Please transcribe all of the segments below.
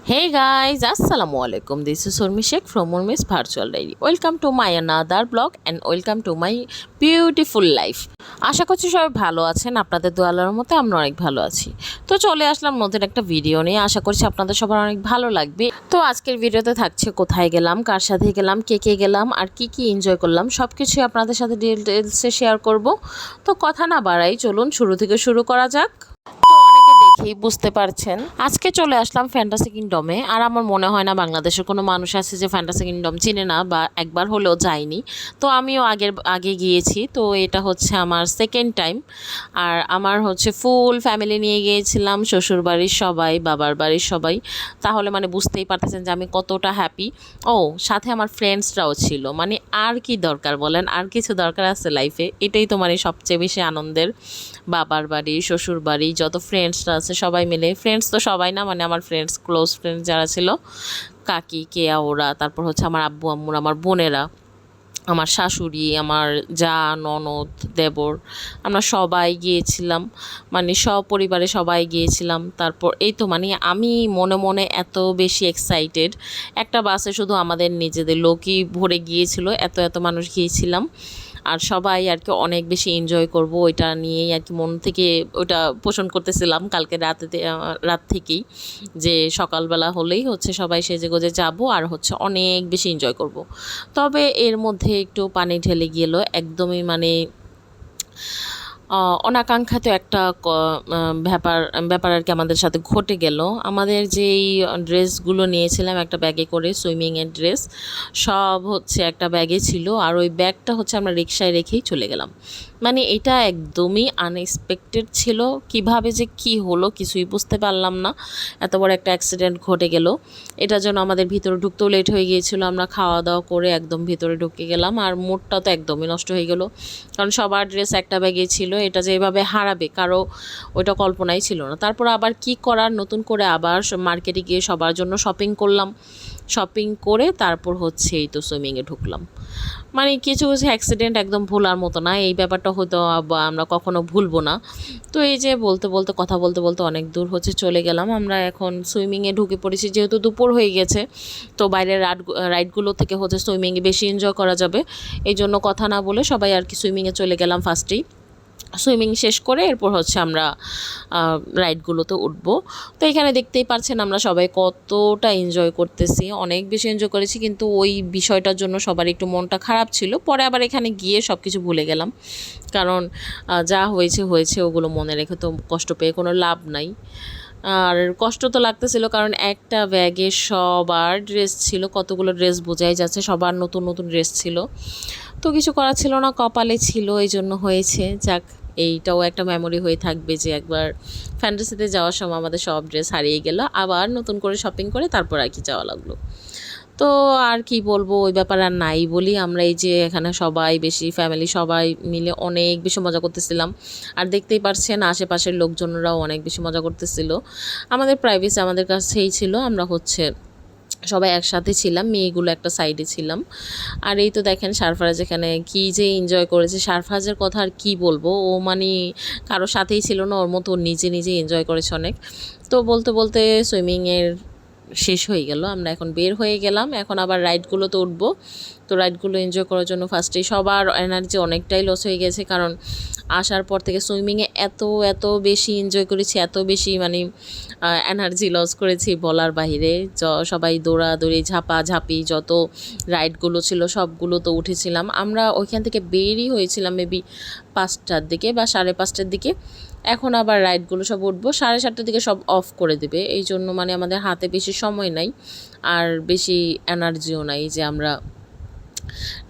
Hey guys, Assalamu alaikum. This is Urmi Sheikh from Urmi's Virtual Diary. Welcome to my another blog and welcome to my beautiful life. আশা করছি সবাই ভালো আছেন। আপনাদের দোয়ালার মতো আমরা অনেক ভালো আছি। তো চলে আসলাম নতুন একটা ভিডিও নিয়ে। আশা করছি আপনাদের সবার অনেক ভালো লাগবে। তো আজকের ভিডিওতে থাকছে কোথায় গেলাম, কার সাথে গেলাম, কে গেলাম আর কি এনজয় করলাম সব কিছুই আপনাদের সাথে ডিটেলসে শেয়ার করব। তো কথা না বাড়াই, চলুন শুরু থেকে শুরু করা যাক। দেখেই বুঝতে পারছেন আজকে চলে আসলাম ফ্যান্টাসি কিংডমে। আর আমার মনে হয় না বাংলাদেশের কোনো মানুষ আছে যে ফ্যান্টাসি কিংডম চিনে না বা একবার হলেও যায়নি। তো আমিও আগে গিয়েছি, তো এটা হচ্ছে আমার সেকেন্ড টাইম। আর আমার হচ্ছে ফুল ফ্যামিলি নিয়ে গিয়েছিলাম, শ্বশুর বাড়ির সবাই, বাবার বাড়ির সবাই। তাহলে মানে বুঝতেই পারতেছেন যে আমি কতটা হ্যাপি। ও সাথে আমার ফ্রেন্ডসরাও ছিল। মানে আর কি দরকার বলেন, আর কিছু দরকার আছে লাইফে? এটাই তো মানে সবচেয়ে বেশি আনন্দের। বাবার বাড়ি, শ্বশুর বাড়ি, যত ফ্রেন্ডসরা আছে সবাই মিলে, ফ্রেন্ডস তো সবাই না, মানে আমার ফ্রেন্ডস, ক্লোজ ফ্রেন্ডস যারা ছিল, কাকি, কেয়া, ওরা, তারপর হচ্ছে আমার আব্বু আম্মুর, আমার বোনেরা, আমার শাশুড়ি, আমার যা, ননদ, দেবর, আমরা সবাই গিয়েছিলাম। মানে সপরিবারে সবাই গিয়েছিলাম। তারপর এই তো মানে আমি মনে মনে এত বেশি এক্সাইটেড। একটা বাসে শুধু আমাদের নিজেদের লোকই ভরে গিয়েছিল, এত মানুষ গিয়েছিলাম। আর সবাই আর কি অনেক বেশি এনজয় করব ওইটা নিয়েই আর কি মন থেকে ওইটা পোষণ করতেছিলাম কালকে রাত থেকেই, যে সকালবেলা হলেই হচ্ছে সবাই সেজেগুজে যাব আর হচ্ছে অনেক বেশি এনজয় করব। তবে এর মধ্যে একটু পানি ঢেলে গেল একদমই, মানে অনাকাঙ্ক্ষিত একটা ব্যাপার আর কি আমাদের সাথে ঘটে গেল। আমাদের যেই ড্রেসগুলো নিয়েছিলাম একটা ব্যাগে করে, সুইমিংয়ের ড্রেস সব হচ্ছে একটা ব্যাগে ছিল, আর ওই ব্যাগটা হচ্ছে আমরা রিকশায় রেখেই চলে গেলাম। মানে এটা একদমই আনএক্সপেক্টেড ছিল। কিভাবে যে কি হলো কিছুই বুঝতে পারলাম না। এত বড় একটা অ্যাক্সিডেন্ট ঘটে গেল। এটার জন্য আমাদের ভিতরে ঢুকতেও লেট হয়ে গিয়েছিল। আমরা খাওয়া দাওয়া করে একদম ভিতরে ঢুকে গেলাম, আর মুডটা তো একদমই নষ্ট হয়ে গেল, কারণ সবার ড্রেস একটা ব্যাগে ছিল। এটা যে এভাবে হারাবে কারো ওইটা কল্পনাই ছিল না। তারপর আবার কি করার, নতুন করে আবার মার্কেটে গিয়ে সবার জন্য শপিং করলাম। শপিং করে তারপর হচ্ছে এই তো সুইমিংয়ে ঢুকলাম। মানে কিছু অ্যাক্সিডেন্ট একদম ভোলার মতো না, এই ব্যাপারটা হয়তো আমরা কখনো ভুলবো না। তো এই যে কথা বলতে বলতে অনেক দূর হচ্ছে চলে গেলাম। আমরা এখন সুইমিংয়ে ঢুকে পড়েছি, যেহেতু দুপুর হয়ে গেছে। তো বাইরের রাইডগুলো থেকে হচ্ছে সুইমিংয়ে বেশি এনজয় করা যাবে, এই জন্য কথা না বলে সবাই আর কি সুইমিংয়ে চলে গেলাম ফার্স্টেই। সুইমিং শেষ করে এরপর হচ্ছে আমরা রাইডগুলোতে উঠবো। তো এখানে দেখতেই পাচ্ছেন আমরা সবাই কতটা এনজয় করতেছি, অনেক বেশি এনজয় করেছি। কিন্তু ওই বিষয়টার জন্য সবার একটু মনটা খারাপ ছিল। পরে আবার এখানে গিয়ে সব কিছু ভুলে গেলাম, কারণ যা হয়েছে ওগুলো মনে রেখে তো কষ্ট পেয়ে কোনো লাভ নাই। আর কষ্ট তো লাগতেছিল, কারণ একটা ব্যাগে সবার ড্রেস ছিল, কতগুলো ড্রেস বোঝাই যাচ্ছে, সবার নতুন নতুন ড্রেস ছিল। তো কিছু করার ছিল না, কপালে ছিল, এই জন্য হয়েছে। যাক, এইটাও একটা মেমোরি হয়ে থাকবে যে একবার ফ্যান্টাসিতে যাওয়ার সময় আমাদের সব ড্রেস হারিয়ে গেল, আবার নতুন করে শপিং করে তারপর আর কি যাওয়া লাগলো। তো আর কি বলবো, ওই ব্যাপার আর নাই বলি। আমরা এই যে এখানে সবাই বেশি ফ্যামিলি সবাই মিলে অনেক বেশি মজা করতেছিলাম। আর দেখতেই পারছেন আশেপাশের লোকজনরাও অনেক বেশি মজা করতেছিল। আমাদের প্রাইভেসি আমাদের কাছেই ছিল, আমরা হচ্ছে সবাই একসাথে ছিলাম, মেয়েগুলো একটা সাইডে ছিলাম। আর এই তো দেখেন সারফারাজ এখানে কী যে এনজয় করেছে। সারফারাজের কথা আর কী বলবো, ও মানে কারোর সাথেই ছিল না, ওর মতো নিজে এনজয় করেছে অনেক। তো বলতে বলতে সুইমিংয়ের শেষ হয়ে গেল, আমরা এখন বের হয়ে গেলাম। এখন আবার রাইডগুলোতে উঠবো। তো রাইডগুলো এনজয় করার জন্য ফার্স্টেই সবার এনার্জি অনেকটাই লস হয়ে গেছে, কারণ আসার পর থেকে সুইমিংয়ে এত বেশি এনজয় করেছি, এত বেশি মানে এনার্জি লস করেছি বলার বাহিরে। সবাই দৌড়াদৌড়ি, ঝাপাঝাপি, যত রাইডগুলো ছিল সবগুলো তো উঠেছিলাম। আমরা ওইখান থেকে বেরই হয়েছিলাম মেবি 5টার দিকে বা 5:30টার দিকে। এখন আবার রাইডগুলো সব উঠবো 7:30টার দিকে, সব অফ করে দেবে। এই জন্য মানে আমাদের হাতে বেশি সময় নাই আর বেশি এনার্জিও নাই যে আমরা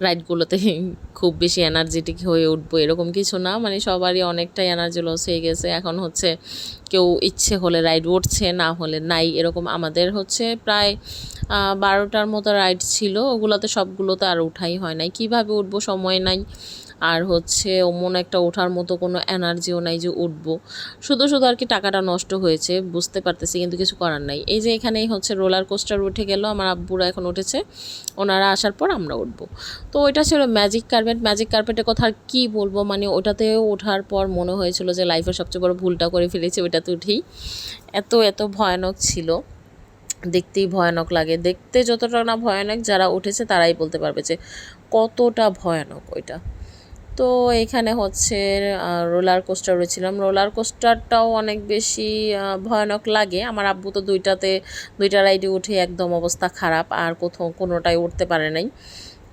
রাইডগুলোতে খুব বেশি এনার্জেটিক হয়ে উঠবো, এরকম কিছু না। মানে সবারই অনেকটাই এনার্জি লস হয়ে গেছে। এখন হচ্ছে কেউ ইচ্ছে হলে রাইড উঠছে, না হলে নাই, এরকম। আমাদের হচ্ছে প্রায় 12টার মতো রাইড ছিল, ওগুলোতে সবগুলোতে আর উঠাই হয় নাই। কীভাবে উঠবো, সময় নাই। আর হচ্ছে অমন একটা ওঠার মতো কোনো এনার্জিও নাই যে উঠবো। শুধু আর কি টাকাটা নষ্ট হয়েছে বুঝতে পারতেছি, কিন্তু কিছু করার নাই। এই যে এখানেই হচ্ছে রোলার কোস্টার উঠে গেল, আমার আব্বুরা এখন উঠেছে, ওনারা আসার পর আমরা উঠবো। তো ওইটা ছিল ম্যাজিক কার্পেটের কথা আর কী বলবো, মানে ওটাতে ওঠার পর মনে হয়েছিল যে লাইফের সবচেয়ে বড় ভুলটা করে ফেলেছি ওইটাতে উঠেই। এত ভয়ানক ছিল। দেখতেই ভয়ানক লাগে, দেখতে যতটা না ভয়ানক যারা উঠেছে তারাই বলতে পারবে যে কতটা ভয়ানক ওইটা। তো এখানে হচ্ছে রোলার কোস্টার রয়েছিলাম, রোলার কোস্টারটাও অনেক বেশি ভয়ানক লাগে। আমার আব্বু তো দুইটা রাইডে উঠে একদম অবস্থা খারাপ, আর কোনোটাই উঠতে পারে নাই।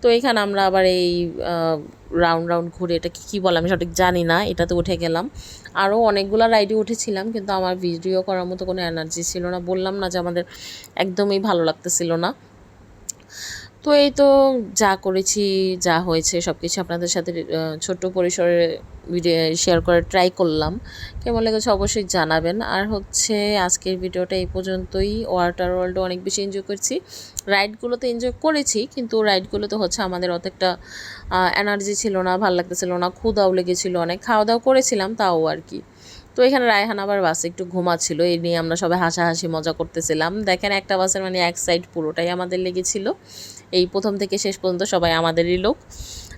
তো এখানে আমরা আবার এই রাউন্ড রাউন্ড ঘুরে, এটা কী বলে আমি সঠিক জানি না, এটাতে উঠে গেলাম। আরও অনেকগুলো রাইডে উঠেছিলাম, কিন্তু আমার ভিডিও করার মতো কোনো এনার্জি ছিল না, বললাম না যে আমাদের একদমই ভালো লাগতেছিল না। তো এই তো যা করেছি, যা হয়েছে সব কিছু আপনাদের সাথে ছোট্ট পরিসরে ভিডিও শেয়ার করে ট্রাই করলাম। কেমন লেগেছে অবশ্যই জানাবেন। আর হচ্ছে আজকের ভিডিওটা এই পর্যন্তই। ওয়াটার ওয়ার্ল্ডে অনেক বেশি এনজয় করছি, রাইডগুলোতে এনজয় করেছি, কিন্তু রাইডগুলোতে হচ্ছে আমাদের অত একটা এনার্জি ছিল না, ভালো লাগতেছিল না, ক্ষুধাও লেগেছিলো অনেক, খাওয়া দাওয়া করেছিলাম তাও আর কি। তো এখানে রায়হান আবার বাসে একটু ঘুমাচ্ছিল, এই নিয়ে আমরা সবাই হাসাহাসি মজা করতেছিলাম। দেখেন একটা বাসের মানে এক সাইড পুরোটাই আমাদের লেগেছিল, এই প্রথম থেকে শেষ পর্যন্ত সবাই আমাদেরই লোক।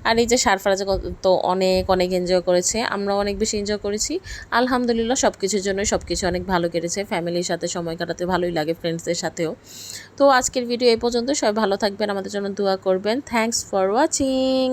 আর এই যে সারফারাজ তো অনেক অনেক এনজয় করেছে, আমরা অনেক বেশি এনজয় করেছি। আলহামদুলিল্লাহ সব কিছুর জন্য সব কিছু অনেক ভালো কেটেছে, ফ্যামিলির সাথে সময় কাটাতে ভালোই লাগে, ফ্রেন্ডসদের সাথেও। তো আজকের ভিডিও এই পর্যন্ত, সবাই ভালো থাকবেন, আমাদের জন্য দোয়া করবেন। Thanks for watching.